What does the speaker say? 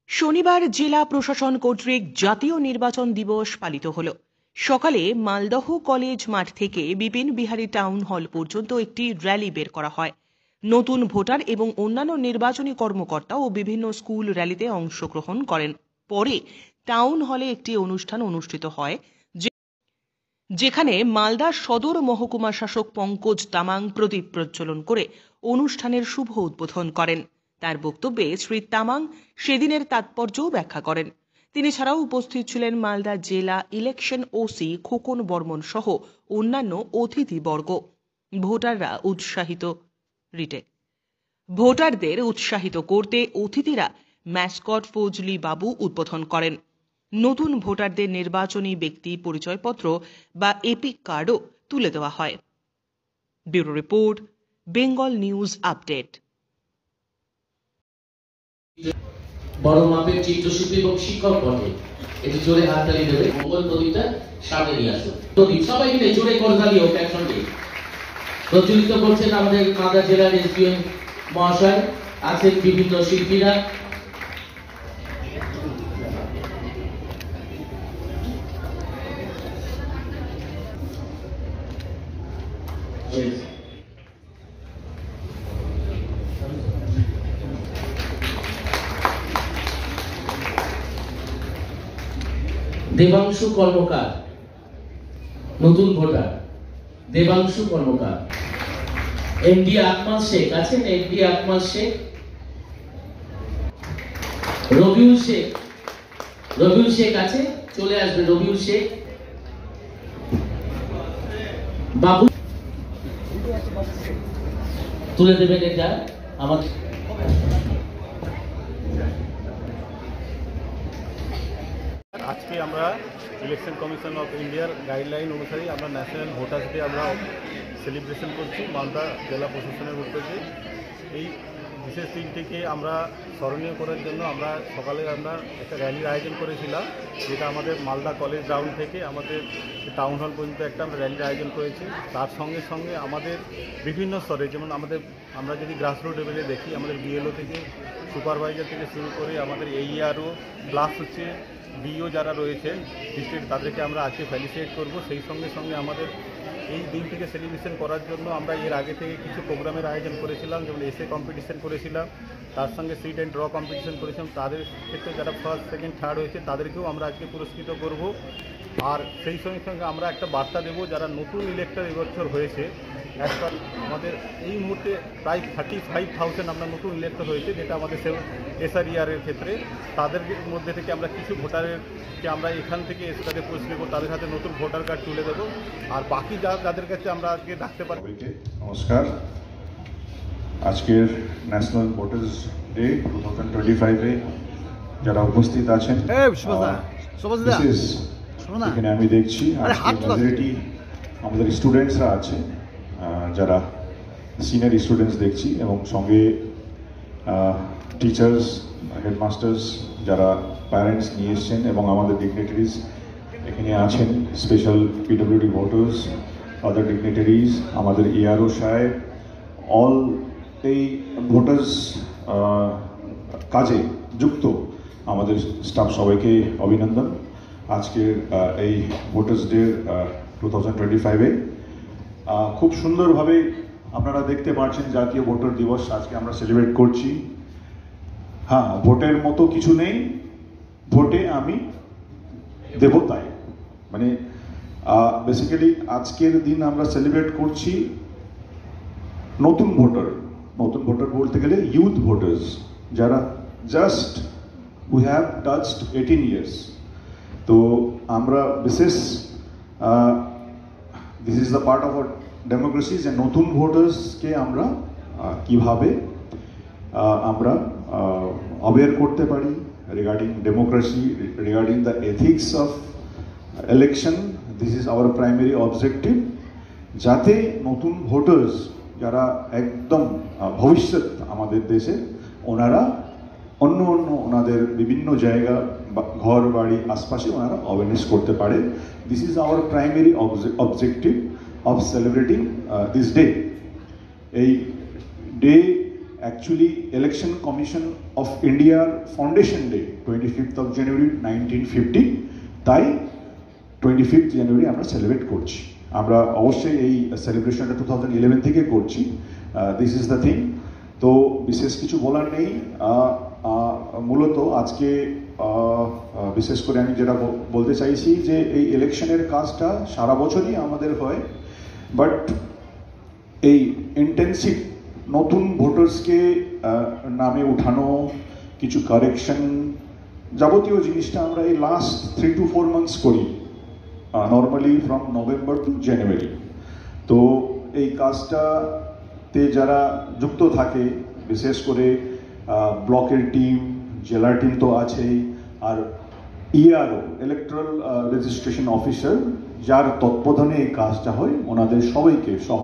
শনিবার জেলা প্রশাসন কর্তৃক জাতীয় নির্বাচন দিবস পালিত হল। সকালে মালদহ কলেজ মাঠ থেকে বিপিন বিহারী টাউন হল পর্যন্ত একটি র্যালি বের করা হয়। নতুন ভোটার এবং অন্যান্য নির্বাচনী কর্মকর্তা ও বিভিন্ন স্কুল র্যালিতে অংশগ্রহণ করেন। পরে টাউন হলে একটি অনুষ্ঠান অনুষ্ঠিত হয়, যেখানে মালদা সদর মহকুমা শাসক পঙ্কজ তামাং প্রদীপ প্রজ্বলন করে অনুষ্ঠানের শুভ উদ্বোধন করেন। তার বক্তব্যে শ্রী তামাং সেদিনের তাৎপর্যও ব্যাখ্যা করেন। তিনি ছাড়াও উপস্থিত ছিলেন মালদা জেলা ইলেকশন ওসি খোকন বর্মন সহ অন্যান্য অতিথিবর্গ। ভোটারদের উৎসাহিত করতে অতিথিরা ম্যাসকট ফজলি বাবু উদ্বোধন করেন। নতুন ভোটারদের নির্বাচনী ব্যক্তি পরিচয়পত্র বা এপিক কার্ডও তুলে দেওয়া হয়। Bureau report, Bengal news update. বড় মাপের চিত্রশিল্পী এবং শিক্ষক বটে, এটি জোরে হাততালি দেবে। মঙ্গল প্রদীপটা সামনে নিয়ে আসো। প্রদীপ সবাই মিলে জোরে করতালি হোক একসঙ্গে। প্রজ্বলিত করছেন আমাদের মালদা জেলার এসডিএম মহাশয়, আছেন বিভিন্ন শিল্পীরা। দেবাংশু কর্মকার নতুন ভোটার, দেবাংশু কর্মকার। এমডি আকমাল শেখ আছেন, এমডি আকমাল শেখ। রবিউল শেখ, রবিউল শেখ আছে, চলে আসবে রবিউল শেখ। বাবু তুলে দেবেন এটা আমাদের। আজকে আমরা ইলেকশন কমিশন অফ ইন্ডিয়ার গাইডলাইন অনুসারে আমরা ন্যাশনাল ভোটার্স ডে আমরা সেলিব্রেশন করছি মালদা জেলা প্রশাসনের উদ্যোগে। এই বিশেষ দিনটিকে আমরা স্মরণীয় করার জন্য আমরা সকালে একটা র্যালির আয়োজন করেছিলাম, যেটা আমাদের মালদা কলেজ গ্রাউন্ড থেকে আমাদের টাউন হল পর্যন্ত একটা আমরা র্যালির আয়োজন করেছি। তার সঙ্গে সঙ্গে আমাদের বিভিন্ন স্তরে, যেমন আমরা যদি গ্রাসরুট লেভেলে দেখি, আমাদের বিএলও থেকে সুপারভাইজার থেকে শুরু করে আমাদের এইআরও প্লাস হচ্ছে ডিও যারা রয়েছে ডিস্ট্রিক্ট, তাদেরকে আমরা আজকে ফেলিসিয়েট করব। সেই সঙ্গে সঙ্গে আমাদের এই দিনটিকে সেলিব্রেশন করার জন্য আমরা এর আগে থেকে কিছু প্রোগ্রামের আয়োজন করেছিলাম, যেমন এসএ কম্পিটিশন করেছিলাম, তার সঙ্গে সিট অ্যান্ড ড্র কম্পিটিশন করেছিলাম। তাদের ক্ষেত্রে যারা ফার্স্ট সেকেন্ড থার্ড হয়েছে তাদেরকেও আমরা আজকে পুরস্কৃত করব। আর সেই সঙ্গে সঙ্গে আমরা একটা বার্তা দেবো, যারা নতুন ইলেক্টর এবছর হয়েছে, একটা আমাদের এই মুহূর্তে প্রায় 35,000 আমরা নতুন ইলেক্টর হয়েছে, যেটা আমাদের এসআরইআরের ক্ষেত্রে। তাদের মধ্যে থেকে আমরা কিছু ভোটারকে আমরা এখান থেকে এসে তাদের পুরস্কৃত করব, তাদের হাতে নতুন ভোটার কার্ড তুলে দেবো। আর বাকি যাদের কাছে আমরা আজকে ডাকতে পারবো। নমস্কার। আজকের ন্যাশনাল ভোটার্স ডে 2025-এ যারা উপস্থিত আছেন, এখানে আমি দেখছি মেজরিটি আমাদের স্টুডেন্টসরা আছে, যারা সিনিয়র স্টুডেন্টস দেখছি, এবং সঙ্গে টিচার্স, হেডমাস্টার্স, যারা প্যারেন্টস নিয়ে এসছেন, এবং আমাদের ডিগনিটারিজ এখানে আছেন, স্পেশাল পিডব্লিউডি ভোটার্স, আদার ডিগনিটারিজ, আমাদের এআরও সাহেব, অল এই ভোটার্স কাজে যুক্ত আমাদের স্টাফ সবাইকে অভিনন্দন। আজকের এই ভোটার্স ডে 2025-এ খুব সুন্দরভাবে আপনারা দেখতে পাচ্ছেন জাতীয় ভোটার দিবস আজকে আমরা সেলিব্রেট করছি। হ্যাঁ, ভোটের মতো কিছু নেই, ভোটে আমি দেব তাই, মানে বেসিক্যালি আজকের দিন আমরা সেলিব্রেট করছি নতুন ভোটার বলতে গেলে ইউথ ভোটার্স, যারা just we have touched 18 years. তো আমরা বিশেষ this is the part of our democracy, যে নতুন ভোটার্সকে আমরা কিভাবে আমরা অ্যাওয়্যার করতে পারি regarding democracy, regarding the ethics of election. This is our primary objective, যাতে নতুন ভোটার্স যারা একদম ভবিষ্যৎ আমাদের দেশে, ওনারা অন্য ওনাদের বিভিন্ন জায়গা, ঘর বাড়ি আশপাশে ওনারা অ্যাওয়ারনেস করতে পারে। This is our primary objective of celebrating this day. এই day actually election commission of ইন্ডিয়ার foundation day 25th of January 1950, তাই 25th জানুয়ারি আমরা সেলিব্রেট করছি। আমরা অবশ্যই এই সেলিব্রেশনটা 2011 থেকে করছি। This is the thing. তো বিশেষ কিছু বলার নেই। মূলত আজকে বিশেষ করে আমি যেটা বলতে চাইছি যে এই ইলেকশনের কাজটা সারা বছরই আমাদের হয়, বাট এই ইন্টেন্সিভ নতুন ভোটার্সকে নামে উঠানো, কিছু কারেকশন, যাবতীয় জিনিসটা আমরা এই লাস্ট 3 to 4 months করি, নর্মালি ফ্রম নভেম্বর টু জানুয়ারি। তো এই কাজটাতে যারা যুক্ত থাকে, বিশেষ করে ব্লকের টিম, জেলার টিম তো আছেই, আর ইআরও ইলেকট্রাল রেজিস্ট্রেশন অফিসার যার তত্ত্বাবধানে এই কাজটা হয়, ওনাদের সবাইকে